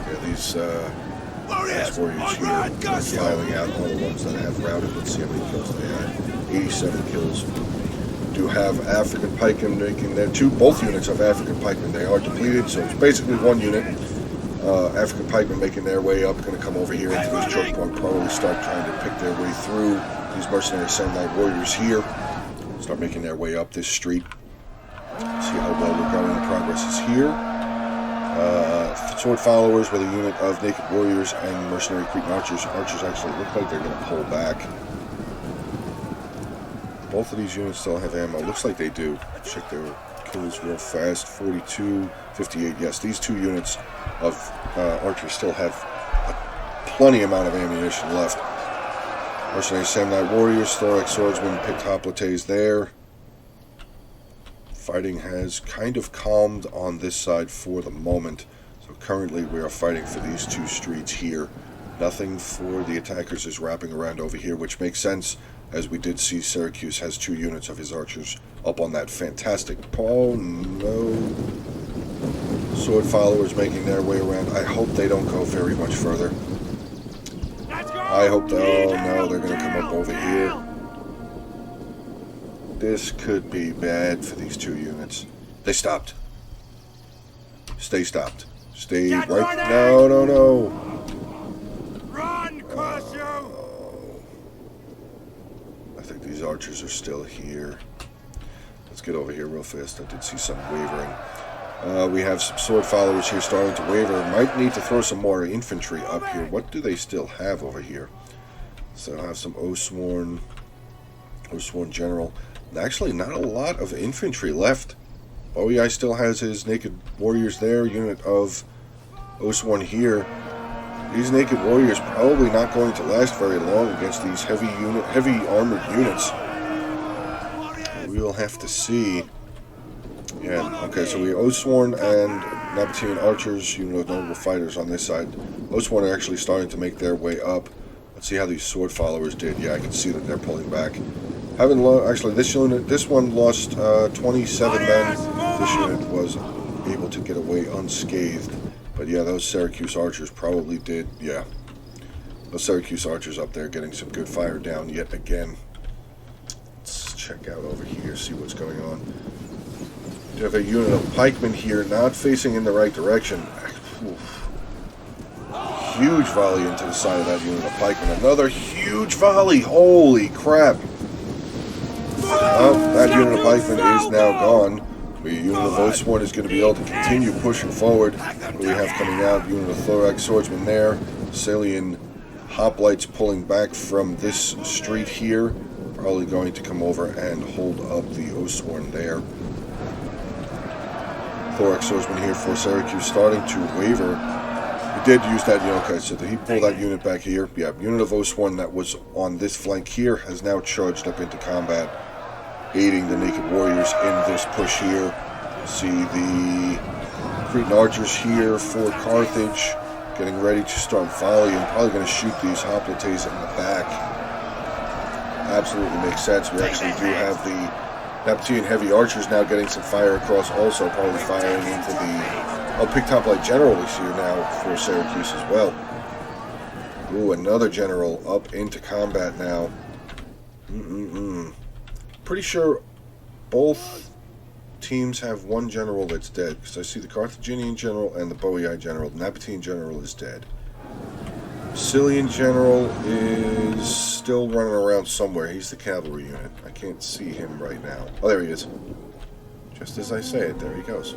Yeah, these Axe Warriors here, they're filing out all the ones that have routed. Let's see how many kills they had. 87 kills. Do have African pikemen making their both units of African pikemen. They are depleted, so it's basically one unit. African pikemen making their way up, going to come over here into this choke point, probably start trying to pick their way through these mercenary samurai warriors here. Start making their way up this street. See how well we're going. The progress is here. Sword followers with a unit of naked warriors and mercenary Cretan archers. Archers actually look like they're going to pull back. Both of these units still have ammo. Looks like they do. Check their kills real fast. 42, 58. Yes, these two units of archers still have a plenty amount of ammunition left. Mercenary samurai warriors, thorax swordsmen, pictoplates there. Fighting has kind of calmed on this side for the moment. So currently we are fighting for these two streets here. Nothing for the attackers is wrapping around over here, which makes sense, as we did see Syracuse has two units of his archers up on that fantastic... Oh no. Sword followers making their way around. I hope they don't go very much further. I hope they... Oh no, they're going to come up over here. This could be bad for these two units. They stopped. Stay stopped. Stay right... No, no, no. Run, Crusher! I think these these archers are still here. Let's get over here real fast. I did see some wavering. We have some sword followers here starting to waver. Might need to throw some more infantry up here. What do they still have over here? So I have some Oathsworn General. Actually, not a lot of infantry left. Boei still has his Naked Warriors there. Unit of Oathsworn here. These Naked Warriors probably not going to last very long against these heavy armored units. We will have to see. Yeah, okay, so we have Oathsworn and Nabatean archers, unit of notable fighters on this side. Oathsworn are actually starting to make their way up. Let's see how these sword followers did. Yeah, I can see that they're pulling back. Actually, this one lost 27 men. This unit was able to get away unscathed. But yeah, those Syracuse archers probably did. Yeah, those Syracuse archers up there getting some good fire down yet again. Let's check out over here, see what's going on. We have a unit of pikemen here, not facing in the right direction. Oof. Huge volley into the side of that unit of pikemen. Another huge volley. Holy crap. That unit of pikemen is now gone. The unit of Oathsworn is going to be able to continue pushing forward. What we have coming out, unit of Thorax swordsmen there. Salian hoplites pulling back from this street here. Probably going to come over and hold up the Oathsworn there. Thorax swordsman here for Syracuse starting to waver. He did use that unit. Okay, so did he pull that unit back here? Yeah, unit of Oathsworn that was on this flank here has now charged up into combat, aiding the Naked Warriors in this push here. See the Cretan archers here for Carthage getting ready to start volleying. Probably going to shoot these hoplites in the back. Absolutely makes sense. We actually do have the Nabatean heavy archers now getting some fire across, also probably firing into the Picked Hoplite General is here now for Syracuse as well. Ooh, another general up into combat now. Pretty sure both teams have one general that's dead, because I see the Carthaginian general and the Boei general. The Nabatean general is dead. Sicilian general is still running around somewhere. He's the cavalry unit. I can't see him right now. Oh, there he is. Just as I say it, there he goes.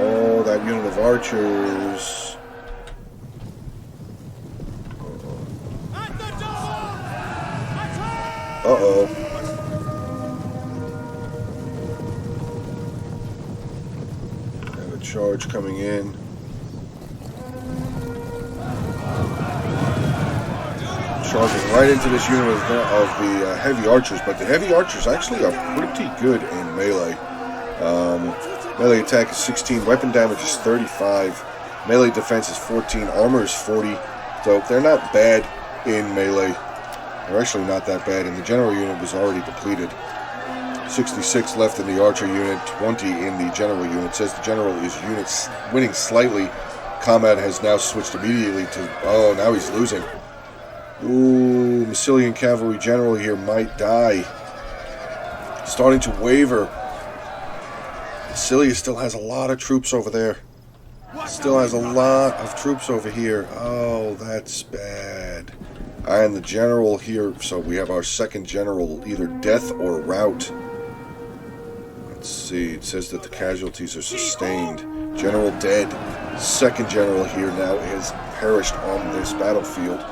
Oh, that unit of archers. Uh-oh. Have a charge coming in. Charging right into this unit of the heavy archers, but the heavy archers actually are pretty good in melee. Melee attack is 16, weapon damage is 35, melee defense is 14, armor is 40, so they're not bad in melee. They're actually not that bad, and the general unit was already depleted. 66 left in the archer unit, 20 in the general unit. It says the general is winning slightly. Combat has now switched immediately to, oh, now he's losing. Ooh, Massilian cavalry general here might die. Starting to waver. Massilia still has a lot of troops over there. Still has a lot of troops over here. Oh, that's bad. And the general here, so we have our second general, either death or rout. Let's see, it says that the casualties are sustained. General dead. Second general here now has perished on this battlefield.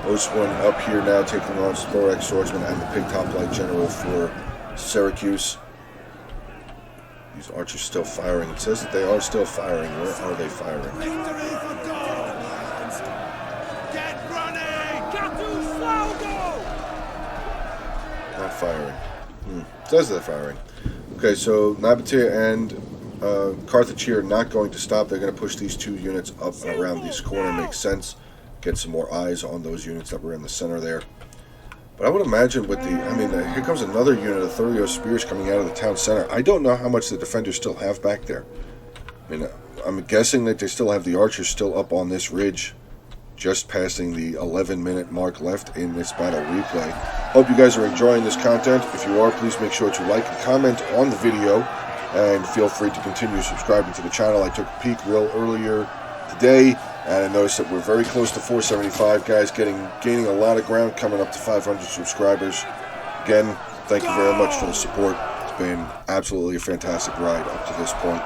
Oathsworn up here now taking on Thorax swordsman and the Picked Hoplite general for Syracuse. These archers still firing. It says that they are still firing. Where are they firing? Victory for God! Get running! Catus Laudo! Not firing. It says they're firing. Okay, so Nabatea and Carthage here are not going to stop. They're going to push these two units up and around this corner. Makes sense. Get some more eyes on those units that were in the center there. But I would imagine with here comes another unit of Thurio spears coming out of the town center. I don't know how much the defenders still have back there. I mean, I'm guessing that they still have the archers still up on this ridge, just passing the 11-minute mark left in this battle replay. Hope you guys are enjoying this content. If you are, please make sure to like and comment on the video, and feel free to continue subscribing to the channel. I took a peek real earlier today And I noticed that we're very close to 475, guys, gaining a lot of ground, coming up to 500 subscribers. Again, thank you very much for the support. It's been absolutely a fantastic ride up to this point.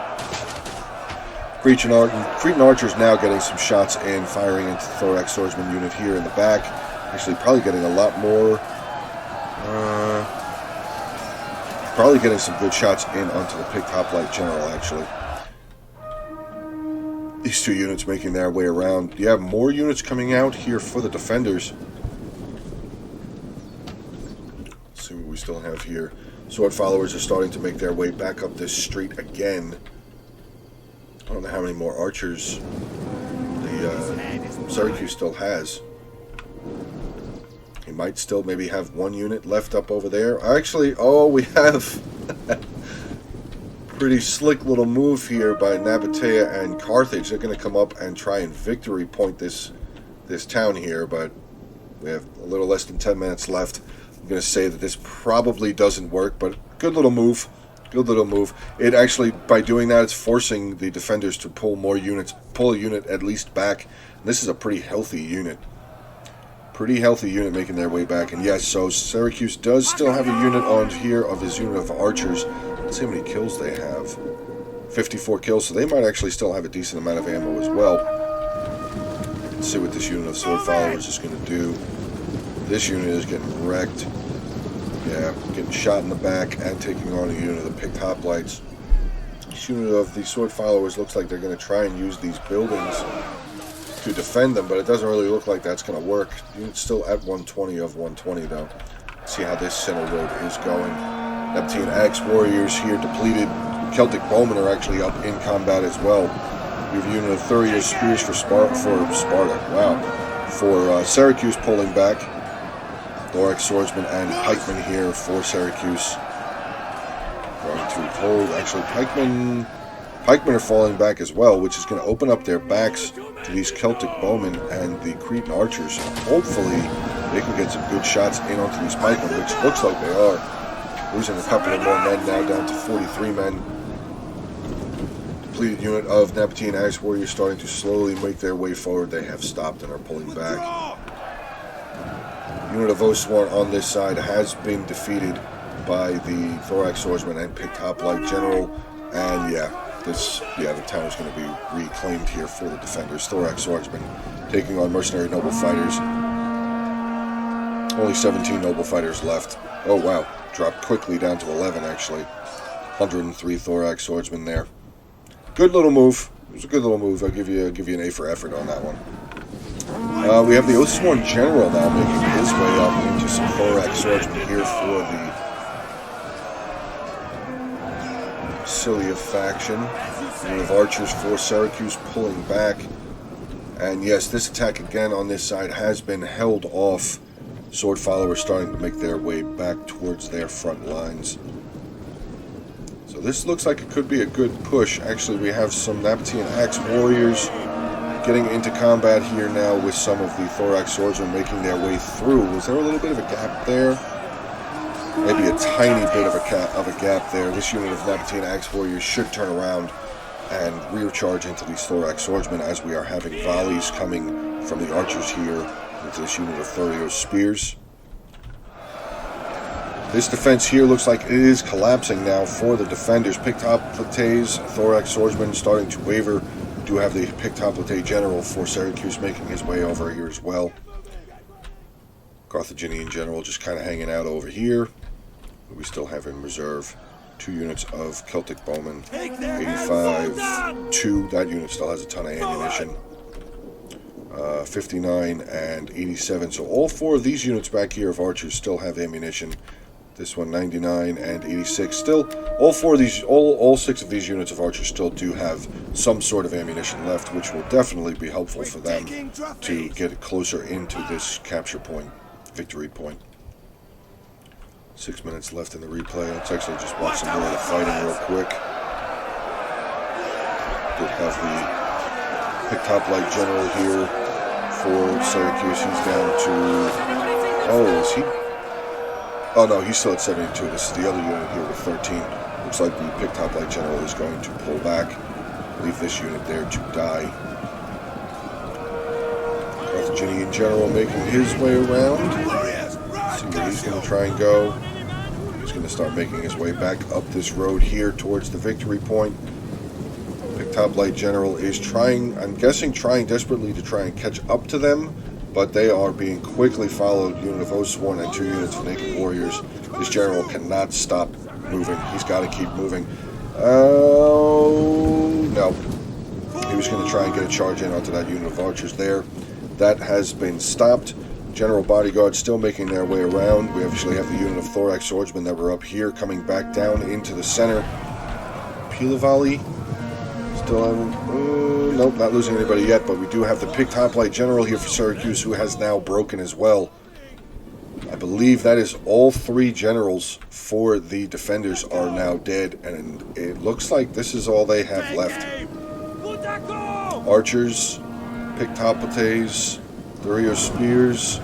Cretan Archers now getting some shots in, firing into the Thorax Swordsman unit here in the back. Actually, probably getting a lot more. Probably getting some good shots in onto the Picked Hoplite General, actually. These two units making their way around. You have more units coming out here for the defenders. Let's see what we still have here. Sword followers are starting to make their way back up this street again. I don't know how many more archers the Syracuse still has. He might still maybe have one unit left up over there. Actually, oh, we have pretty slick little move here by Nabatea and Carthage. They're going to come up and try and victory point this town here, but we have a little less than 10 minutes left. I'm going to say that this probably doesn't work, but good little move. Good little move. It actually, by doing that, it's forcing the defenders to pull more units, pull a unit at least back. And this is a pretty healthy unit. Pretty healthy unit making their way back. And yes, so Syracuse does still have a unit on here of his unit of archers. Let's see how many kills they have. 54 kills, so they might actually still have a decent amount of ammo as well. Let's see what this unit of sword followers is going to do. This unit is getting wrecked. Yeah, getting shot in the back and taking on a unit of the Picked Hoplites. This unit of the sword followers looks like they're going to try and use these buildings to defend them, but it doesn't really look like that's going to work. Unit's still at 120 of 120 though. Let's see how this center road is going. Nabatean Axe Warriors here depleted. Celtic Bowmen are actually up in combat as well. We have a unit of Thuria's Spears for Sparta. Wow. For Syracuse pulling back. Thorax Swordsman and Pikemen here for Syracuse. Going to hold. Actually, Pikemen are falling back as well, which is going to open up their backs to these Celtic Bowmen and the Cretan Archers. Hopefully, they can get some good shots in onto these Pikemen, which looks like they are. Losing a couple of more men now, down to 43 men. Depleted unit of Nabatean Axe Warriors starting to slowly make their way forward. They have stopped and are pulling back. Unit of Oathsworn on this side has been defeated by the Thorax Swordsman and Picked Hoplite General, and the town is going to be reclaimed here for the defenders. Thorax Swordsman taking on mercenary noble fighters. Only 17 noble fighters left. Oh wow, dropped quickly down to 11 actually. 103 Thorax Swordsmen there. Good little move. It was a good little move. I'll give you an A for effort on that one. We have the Oathsworn General now making his way up into some Thorax Swordsmen here for the Cilia faction. We have archers for Syracuse pulling back. And yes, this attack again on this side has been held off. Sword followers starting to make their way back towards their front lines. So this looks like it could be a good push. Actually, we have some Nabatean Axe Warriors getting into combat here now with some of the Thorax Swordsmen making their way through. Was there a little bit of a gap there? Maybe a tiny bit of a gap there. This unit of Nabatean Axe Warriors should turn around and rear charge into these Thorax Swordsmen as we are having volleys coming from the archers here into this unit of Thuria's Spears. This defense here looks like it is collapsing now for the defenders. Picked Hoplites, Thorax Swordsmen starting to waver. Do have the Picked Hoplite General for Syracuse making his way over here as well. Carthaginian General just kind of hanging out over here. We still have in reserve 2 units of Celtic Bowmen. 85, 2. That unit still has a ton of ammunition. 59 and 87. So all 4 of these units back here of archers still have ammunition. This one 99 and 86. Still, all 6 of these units of archers still do have some sort of ammunition left, which will definitely be helpful for them to get closer into this capture point, victory point. 6 minutes left in the replay. Let's actually just watch some more of the fighting real quick. Did have the Picked Hoplite General here for Syracuse. He's down to... Oh, is he... Oh no, he's still at 72. This is the other unit here with 13. Looks like the Picked Hoplite General is going to pull back. Leave this unit there to die. Carthaginian general making his way around. Warriors, See run, where he's going Cassio! to try and go. He's going to start making his way back up this road here towards the victory point. Picked Hoplite General is trying, I'm guessing trying desperately to try and catch up to them, but they are being quickly followed. Unit of Oathsworn and 2 units of Naked Warriors. This general cannot stop moving. He's got to keep moving. Oh, no. He was going to try and get a charge in onto that unit of archers there. That has been stopped. General Bodyguard still making their way around. We obviously have the unit of Thorax Swordsmen that were up here coming back down into the center. Pilavali still having... nope, not losing anybody yet, but we do have the picked Hoplite General here for Syracuse, who has now broken as well. I believe that is all 3 generals for the defenders are now dead, and it looks like this is all they have left. Archers, picked Hoplites, Thurio Spears.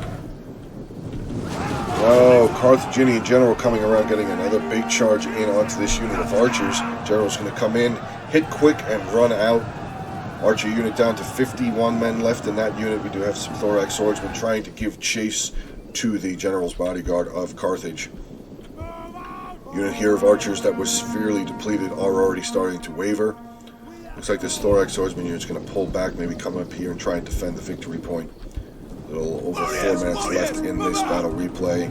Oh, Carthaginian General coming around getting another big charge in onto this unit of archers. General's going to come in, hit quick, and run out. Archer unit down to 51 men left in that unit. We do have some Thorax Swordsmen trying to give chase to the General's Bodyguard of Carthage. Unit here of archers that was severely depleted are already starting to waver. Looks like this Thorax Swordsman unit is going to pull back, maybe come up here and try and defend the victory point. A little over 4 minutes left in this battle replay.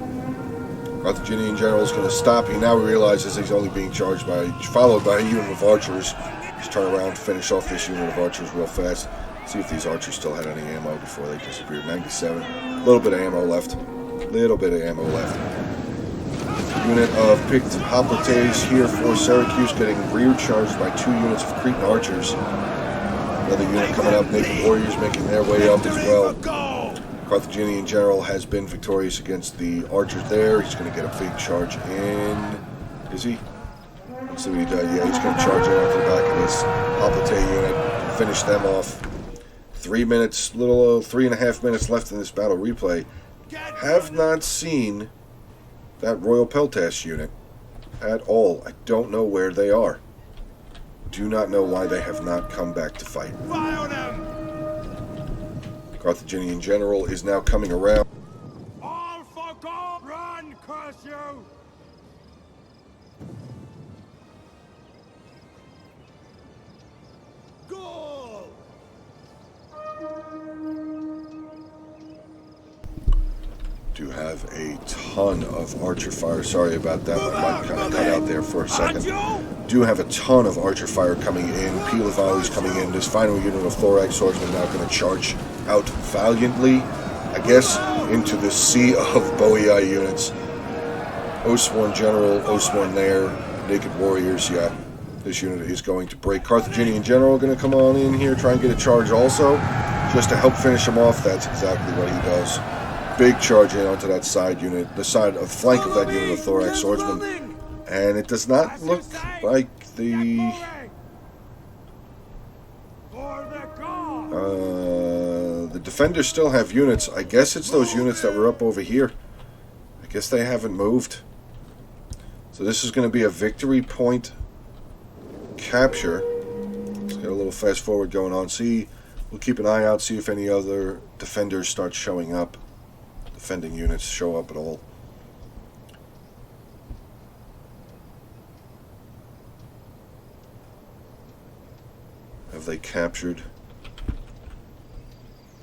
Carthaginian General is going to stop. He now realizes he's only being followed by a unit of archers. Just turn around, finish off this unit of archers real fast. See if these archers still had any ammo before they disappeared. 97. A little bit of ammo left. Unit of picked Hoplites here for Syracuse getting rear charged by 2 units of Cretan archers. Another unit coming up, Naked Warriors making their way up as well. Carthaginian General has been victorious against the archers there. He's going to get a big charge in. Is he? Let's see what he does. Yeah, he's going to charge in onto the back of this Hoplite unit, finish them off. 3 minutes, little 3.5 minutes left in this battle replay. Have not seen that Royal Peltas unit at all. I don't know where they are. Do not know why they have not come back to fight. Fire them! Carthaginian General is now coming around. All for gold! Run, curse you! Goal! Do have a ton of archer fire. Sorry about that. My mic kind of cut out there for a second. Do have a ton of archer fire coming in. Pilavali's coming in. This final unit of Thorax Swordsmen now going to charge out valiantly, I guess, into the sea of Boii units. Oathsworn General, Oathsworn there, Naked Warriors, yeah. This unit is going to break. Carthaginian General going to come on in here, try and get a charge also, just to help finish him off. That's exactly what he does. Big charge in onto that side unit, the side of flank of that unit of Thorax Swordsmen. And it does not look like the defenders still have units. I guess it's those units that were up over here. I guess they haven't moved. So this is going to be a victory point capture. Let's get a little fast forward going on. We'll keep an eye out, see if any other defenders start showing up. Defending units show up at all. Have they captured?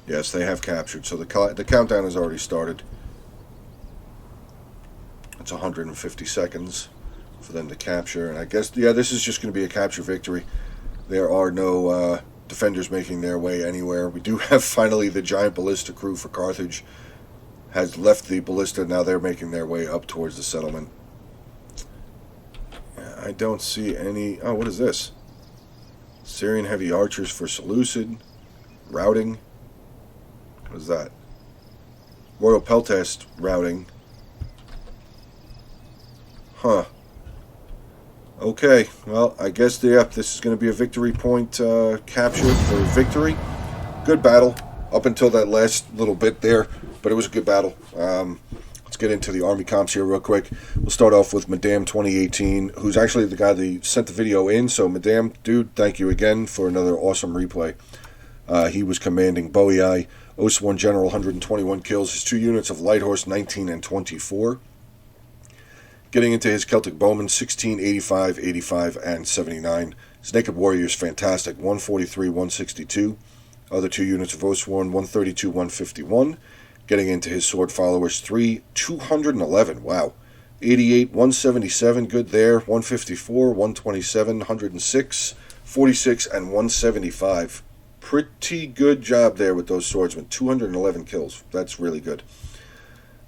Yes, they have captured. So the countdown has already started. It's 150 seconds for them to capture. And I guess, yeah, this is just going to be a capture victory. There are no defenders making their way anywhere. We do have finally the giant ballista crew for Carthage has left the ballista. Now they're making their way up towards the settlement. I don't see any... Oh, what is this? Syrian heavy archers for Seleucid. Routing. What is that? Royal Peltas routing. Huh. Okay, well, I guess this is going to be a victory point capture for victory. Good battle up until that last little bit there, but it was a good battle. Let's get into the Army comps here real quick. We'll start off with Madame 2018, who's actually the guy that sent the video in. So, Madame, dude, thank you again for another awesome replay. He was commanding Boii. Oath-Sworn General, 121 kills. His 2 units of Light Horse, 19 and 24. Getting into his Celtic Bowman, 16, 85, 85, and 79. His Naked Warriors, fantastic, 143, 162. Other 2 units of Oath-Sworn, 132, 151. Getting into his Sword Followers, 3, 211, wow. 88, 177, good there. 154, 127, 106, 46, and 175. Pretty good job there with those swordsmen. 211 kills. That's really good.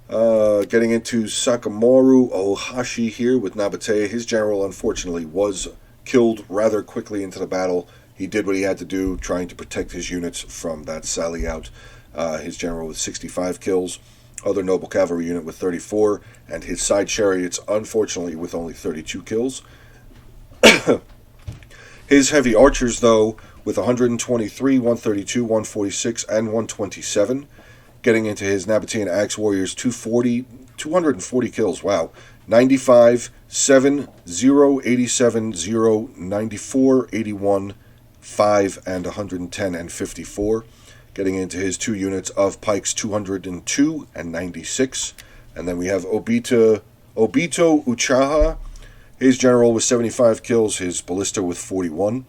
Getting into Sakamoru Ohashi here with Nabatea. His general, unfortunately, was killed rather quickly into the battle. He did what he had to do, trying to protect his units from that sally out. His general with 65 kills. Other noble cavalry unit with 34, and his side chariots, unfortunately, with only 32 kills. His heavy archers, though, with 123, 132, 146, and 127. Getting into his Nabatean Axe Warriors, 240 kills, wow. 95, 7, 0, 87, 0, 94, 81, 5, and 110 and 54. Getting into his 2 units of Pikes, 202 and 96. And then we have Obito Uchiha. His general with 75 kills, his ballista with 41.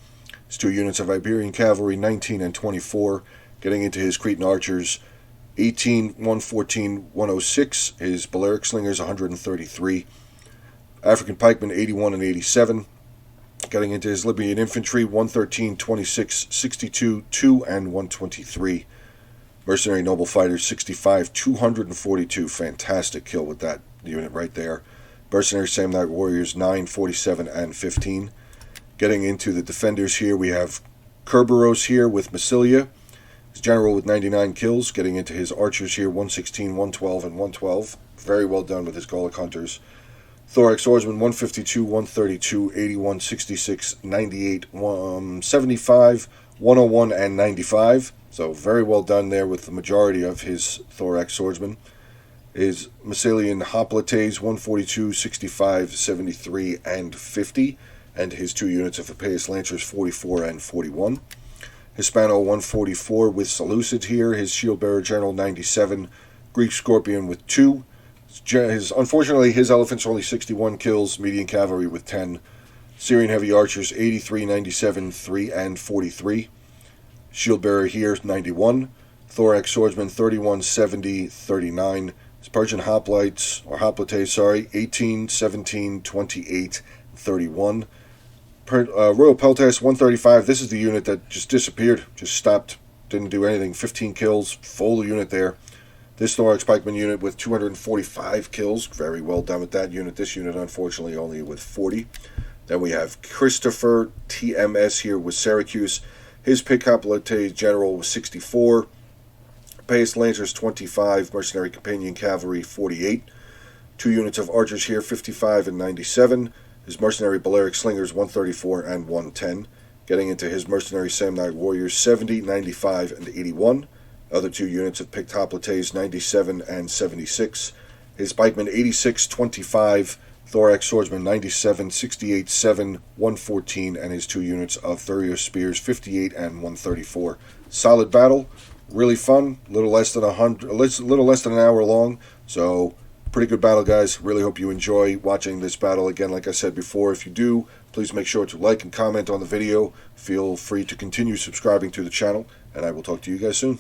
His 2 units of Iberian Cavalry, 19 and 24. Getting into his Cretan Archers, 18, 114, 106. His Balearic Slingers, 133. African Pikemen, 81 and 87. Getting into his Libyan Infantry, 113, 26, 62, 2, and 123. Mercenary Noble Fighters, 65, 242. Fantastic kill with that unit right there. Mercenary Samnite Warriors, 9, 47, and 15. Getting into the Defenders here, we have Kerberos here with Massilia. His general with 99 kills. Getting into his Archers here, 116, 112, and 112. Very well done with his Gallic Hunters. Thorax Swordsman, 152, 132, 81, 66, 98, 75, 101, and 95. So very well done there with the majority of his Thorax Swordsmen. His Massilian Hoplites, 142, 65, 73, and 50. And his 2 units of Epeius Lancers, 44 and 41. Hispano, 144 with Seleucid here. His Shield Bearer General, 97. Greek Scorpion with 2. Unfortunately, his elephants only 61 kills, median cavalry with 10. Syrian heavy archers, 83, 97, 3, and 43. Shield bearer here, 91. Thorax swordsman, 31, 70, 39. His Persian hoplites, 18, 17, 28, 31. Royal Peltas, 135. This is the unit that just disappeared, just stopped, didn't do anything. 15 kills, full unit there. This Thorax Pikeman unit with 245 kills. Very well done with that unit. This unit, unfortunately, only with 40. Then we have Christopher TMS here with Syracuse. His Pick Hoplite General was 64. Epeius Lancers, 25. Mercenary Companion Cavalry, 48. 2 units of Archers here, 55 and 97. His Mercenary Balearic Slingers, 134 and 110. Getting into his Mercenary Samnite Warriors, 70, 95, and 81. Other 2 units of Picked Hoplites, 97 and 76. His Pikemen, 86, 25. Thorax Swordsman, 97, 68, 7, 114. And his 2 units of Thurios Spears, 58 and 134. Solid battle. Really fun. A little less than an hour long. So, pretty good battle, guys. Really hope you enjoy watching this battle. Again, like I said before, if you do, please make sure to like and comment on the video. Feel free to continue subscribing to the channel. And I will talk to you guys soon.